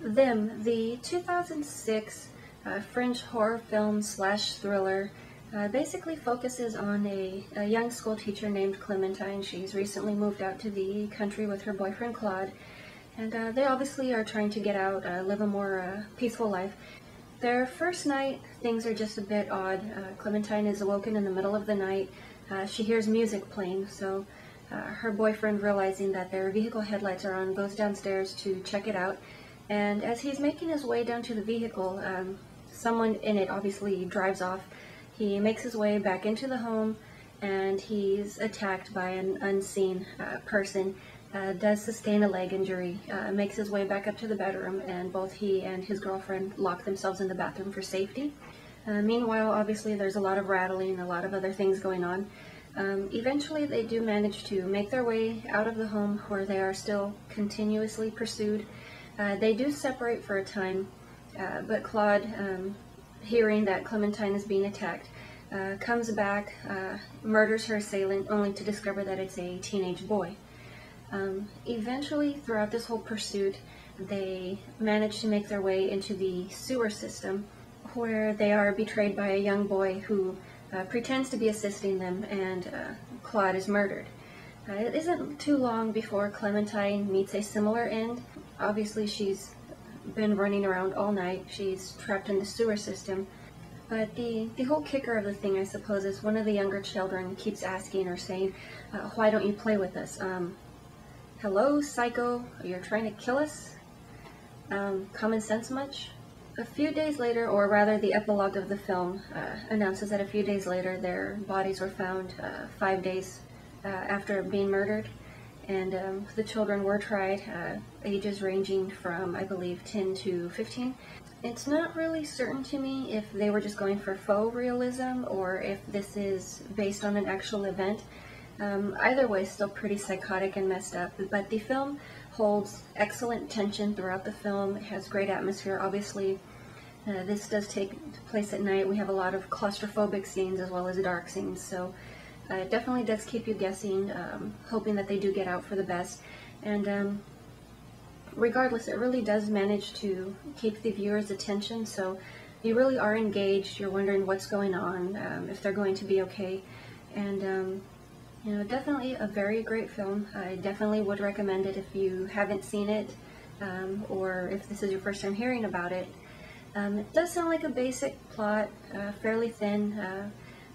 Them, the 2006 French horror film slash thriller, basically focuses on a young school teacher named Clementine. She's recently moved out to the country with her boyfriend Claude, and they obviously are trying to get out, live a more peaceful life. Their first night, things are just a bit odd. Clementine is awoken in the middle of the night. She hears music playing, so her boyfriend, realizing that their vehicle headlights are on, goes downstairs to check it out. And as he's making his way down to the vehicle, someone in it obviously drives off. He makes his way back into the home, and he's attacked by an unseen person. Does sustain a leg injury, makes his way back up to the bedroom, and both he and his girlfriend lock themselves in the bathroom for safety. Meanwhile, obviously, there's a lot of rattling, a lot of other things going on. Eventually, they do manage to make their way out of the home, where they are still continuously pursued. They do separate for a time, but Claude, hearing that Clementine is being attacked, comes back, murders her assailant, only to discover that it's a teenage boy. Eventually, throughout this whole pursuit, they manage to make their way into the sewer system, where they are betrayed by a young boy who pretends to be assisting them, and Claude is murdered. It isn't too long before Clementine meets a similar end. Obviously, she's been running around all night. She's trapped in the sewer system. But the whole kicker of the thing, I suppose, is one of the younger children keeps asking or saying, why don't you play with us? Hello, psycho, you're trying to kill us? Common sense much? A few days later, or rather the epilogue of the film, announces that a few days later their bodies were found 5 days after being murdered. And the children were tried, ages ranging from, I believe, 10 to 15. It's not really certain to me if they were just going for faux realism or if this is based on an actual event. Either way, still pretty psychotic and messed up, but the film holds excellent tension throughout the film. It has great atmosphere. Obviously, this does take place at night. We have a lot of claustrophobic scenes as well as dark scenes, so it definitely does keep you guessing, hoping that they do get out for the best. And regardless, it really does manage to keep the viewer's attention, so you really are engaged. You're wondering what's going on, if they're going to be okay. And you know, definitely a very great film. I definitely would recommend it if you haven't seen it, or if this is your first time hearing about it. It does sound like a basic plot, fairly thin,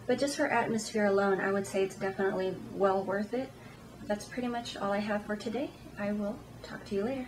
but just for atmosphere alone, I would say it's definitely well worth it. That's pretty much all I have for today. I will talk to you later.